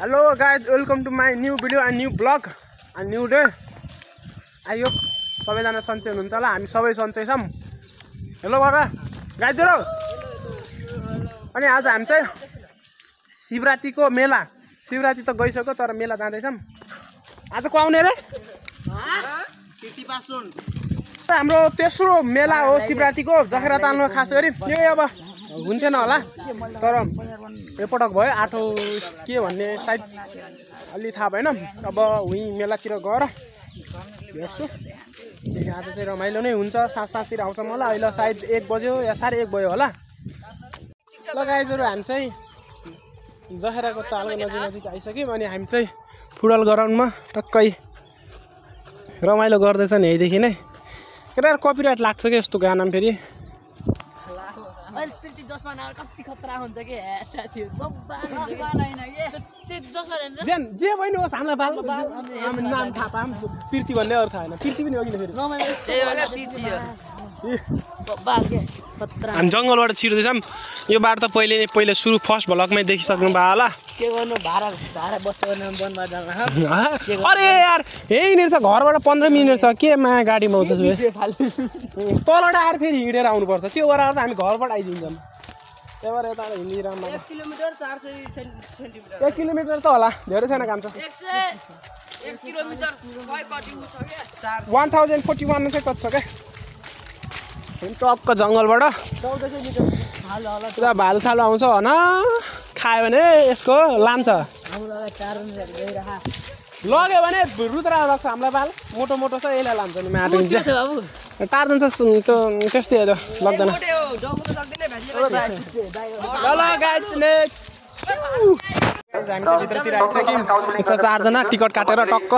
Hello guys, welcome to my new video and new vlog and new day. I hope सबैजना सन्चै हुनुहुन्छ होला, हामी सबै सन्चै छौं। हेलो बडा गाइजहरु। अनि आज हामी चाहिँ शिवरात्रिको मेला, शिवरात्रि त गइसक्यो तर मेला जाँदै छौं। आज को आउने रे? पिटी पासुन। हाम्रो तेस्रो मेला हो शिवरात्रिको, जखेरा ताल्नु खास गरी। यो अब हुन्थेन होला तर एकपटक भयो। आठौं के भन्ने सायद अलि थाहा भएन। अब उही मेलातिर गएर हेर्छु। आज चाहिँ रमाइलो नै हुन्छ। साँझतिर आउँछ मलाई। अहिले सायद 1 बज्यो या 1:30 भयो होला। ल गाइजहरु, हामी चाहिँ जखेराको तालको नजिक आइसक्यौँ। अनि हामी चाहिँ फुटबल ग्राउन्डमा टक्कै रमाइलो गर्दैछ नि यहीदेखि नै। केटाहरु कपिराइट लाग्छ के यस्तो गानामा फेरि। जे पनि होस् हामीलाई बाल नाम थाहा पाम। प्रीति भन्ने अरू थाहा होइन। प्रीति पनि हो कि फेरि हामी जङ्गलबाट छिर्दैछौँ। यो बाटो त पहिले सुरु फर्स्ट भ्लगमै देखिसक्नु भयो होला। के गर्नु भाडा बस्छ वनमा जाँदा। अरे यार यहीँनिर छ, घरबाट 15 मिनेट छ। के माया गाडीमा आउँछ तलबाट आएर फेरि हिँडेर आउनुपर्छ। त्यो गरेर त हामी घरबाट आइदिन्छौँ। त्यही भएर यता हिँडिरहनु। 1 किलोमिटर 400 सेन्टिमिटर। 1 किलोमिटर त होला, धेरै छैन काम छ। 1 किलोमिटर कति छ के? 1041 चाहिँ कति छ के? टक्क जङ्गलबाट 1400 मिटर पुरा भालु सालु आउँछ भन। खायो भने यसको लान्छ। लग्यो भने रुद्रा लाग्छ हामीलाई। बाल मोटो मोटो छ, यसलाई लान्छ नि। माटो टार्जन छ त्यो त्यस्तै हो, लाग्दैन। ल गाइस नेक्स्ट हामी चाहिँ भित्रतिर आइसक्यौँ। 4जना टिकट काटेर टक्क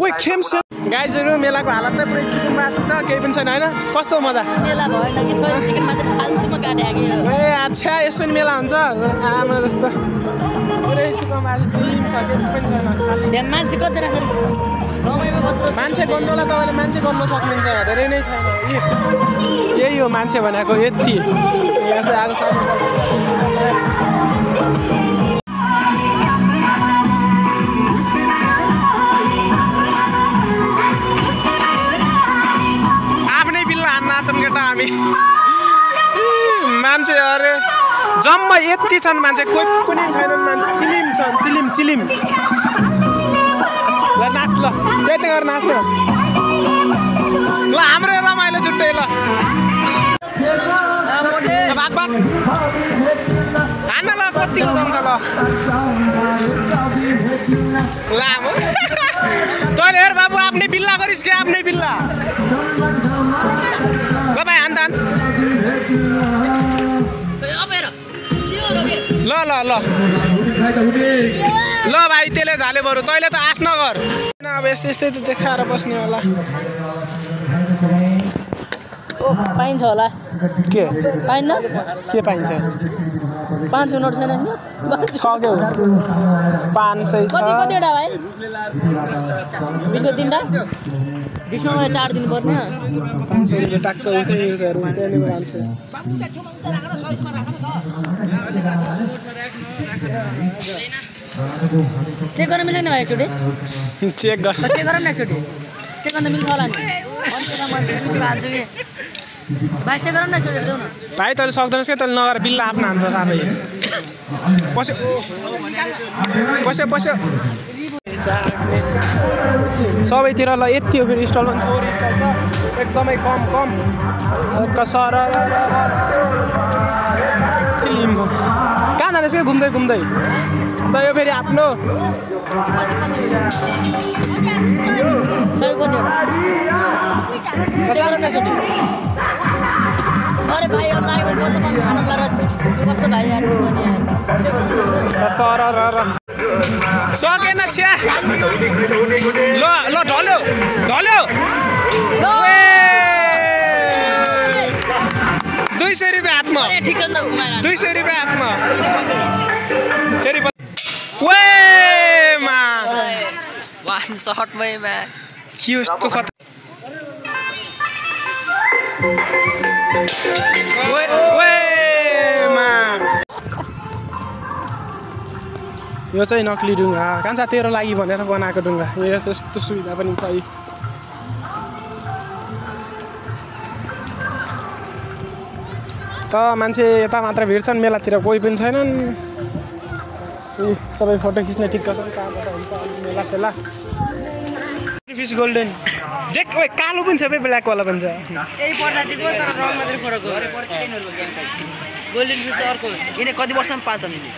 ओइ खेम्से। गाइजहरु मेलाको हालत चाहिँ पुरै चिकुन बास छ, केही पनि छैन हैन। कस्तो मजा मेला भएन कि सबै टिकट मात्र फाल्तुमा काटेको। ए अच्छा यस्तो नि मेला हुन्छ आमा जस्तो। पुरै चिकुन बास चिम छ, केही पनि छैन। खाली त्यहाँ मान्छे कति राख्छन्? रमाइलो कत्रो मान्छे गर्नुलाई तपाईले मान्छे गर्न सक्नुहुन्छ, धेरै नै छैन। यही हो मान्छे भनेको, यति यहाँ चाहिँ आगो साथी। हामी मान्छे अरे जम्मा यति छन् मान्छे, कोही पनि छैनन् मान्छे। चिलिम छन्, चिलिम। ल नाच, ल त्यति गरेर नाच्नु। ल हाम्रो रमाइलो छुट्टै। ल भाग हान्न। ल कतिको जम्छ। ल लामो तैँले हेर बाबु, आफ्नै बिल्ला गरिस् क्या, आफ्नै बिल्ला। ल भाइ हान। ल भाइ त्यसले ढाले बरु, तैँले त आश नगर। अब यस्तै त देखाएर बस्ने होला। पाइन्छ होला के पाइन्न? के पाइन्छ? 500 नोट छैन नि? छ के 500 छ। कतिवटा भाइ? 20 को 3टा? 20 मा 4 दिन पर्ने। 500 रुपैयाँ टाक्क उठ्यो युजहरु त्यहाँले मान्छ। चेक गर्न मिल्दैन भाइ एकचोटि? चेक गरौँ न एकचोटि। चेक गर्न मिल्छ होला नि? भाइ चेक गरौँ न एकचोटि, ल्याउ न। भाइ तैँले सक्दैनस् के? तैँले नगर बिल्ला आफ्नो हान्छ साबै। पस्यो सबैतिर। ल यति हो फेरि स्टल पनि थोरै स्टल छ, एकदमै कम सर चिलिम भयो। कहाँ जानेस् क्या घुम्दै त? यो फेरि आफ्नो अरे भाइ कस्तो भाइ सर सकेन छ्या। ल ढल्यो 200 रुपैयाँ हातमा। 200 रुपैयाँ हातमा फेरि मा 1 शटमै मा के यस्तो खतरा। यो चाहिँ नक्ली ढुङ्गा कान्छा तेरो लागि भनेर बनाएको ढुङ्गा यस्तो सुविधा पनि छ है त मान्छे यता मात्र भिड्छन् मेलातिर कोही पनि छैनन् सबै फोटो खिच्ने ठिक्क छन् कहाँबाट हुन्छ मेला सेला फिस गोल्डन देख ओए कालो पनि छ ब्ल्याक वाला पनि छ यही प्रजातिको तर रङ मात्रै फरक हो गोल्डन फिस त अर्को यिनी कति वर्षमा पाल्छन् यिनी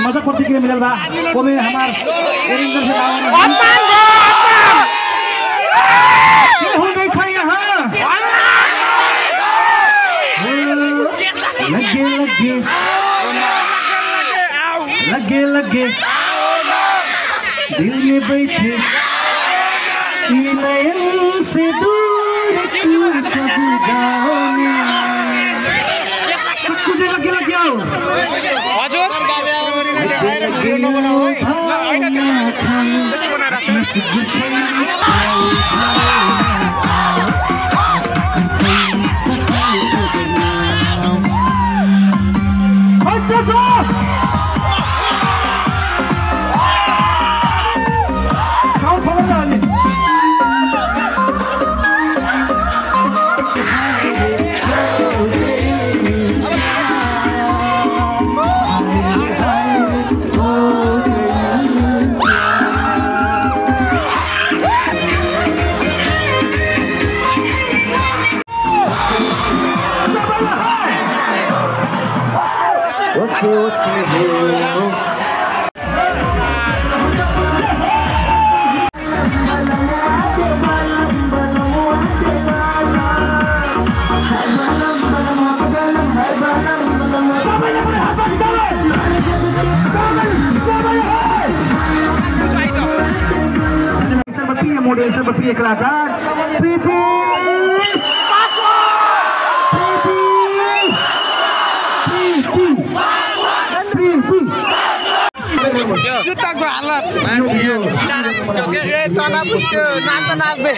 मजा प्रतिक्रिया मिलल बा कोबे हमार ओरिजिनल से के हो गई छै यहां लगे दिल में बैठे नयन से दूर क्यों कब जाओगे कुछ लगे आओ हजुर भिडियो बनाऊ है हैन त्यसो बनाएर model seperti kelatar Priti जुत्ताको हालत तना पुस्क्यो नाच्दा नाच्दै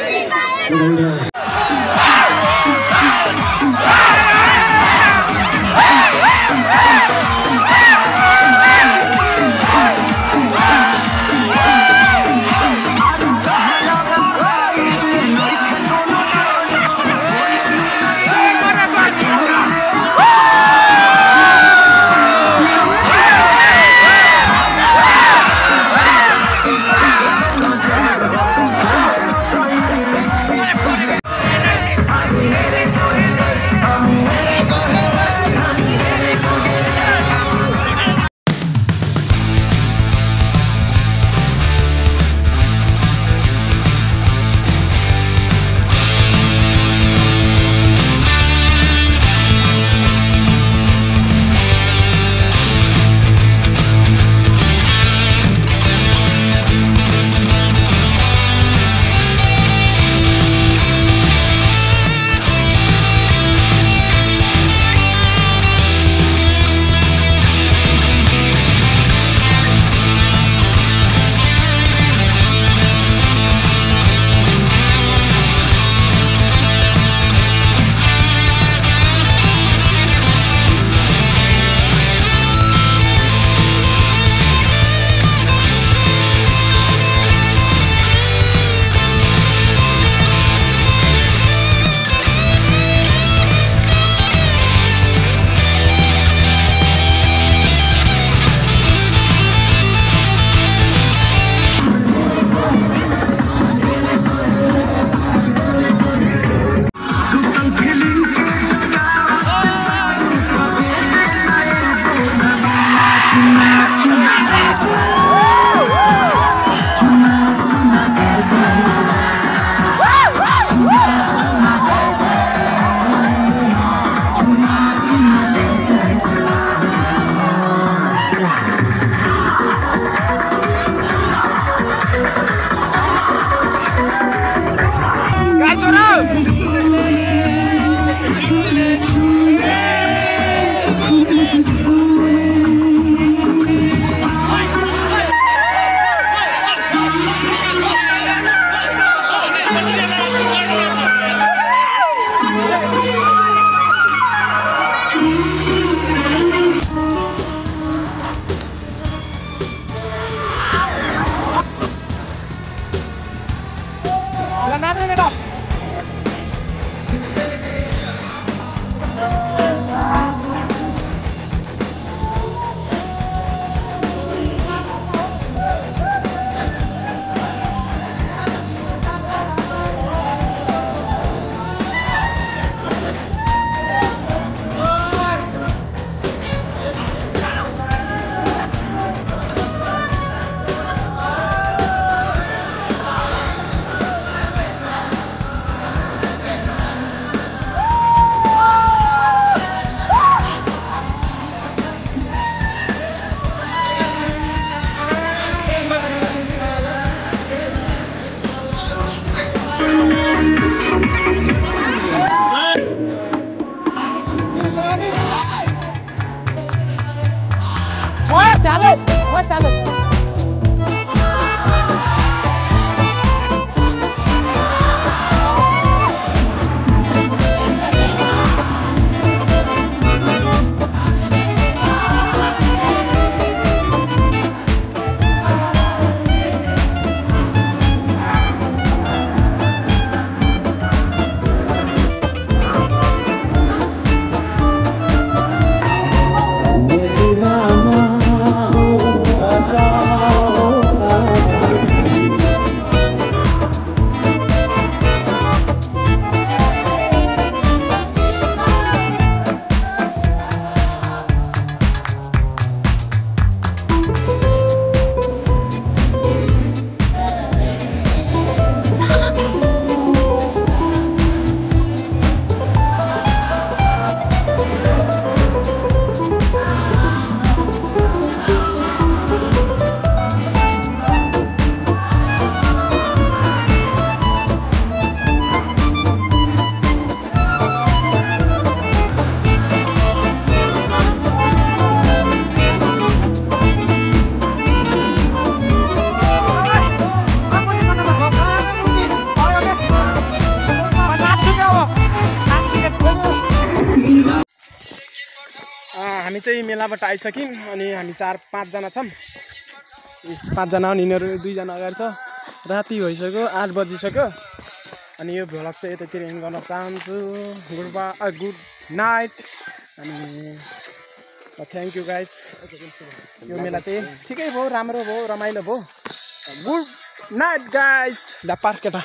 हामी चाहिँ मेलाबाट आइसक्यौँ अनि हामी 4-5 जना छौँ 5 जना अनि यिनीहरू 2 जना अगाडि छ राति भइसक्यो 8 बजिसक्यो अनि यो भ्लग चाहिँ यतातिर एन्ड गर्न चाहन्छु गुड नाइट अनि थ्याङ्क यू गाइस यो मेला चाहिँ ठिकै भयो राम्रो भयो रमाइलो भयो गुड नाइट गाइस ला पार्क केटा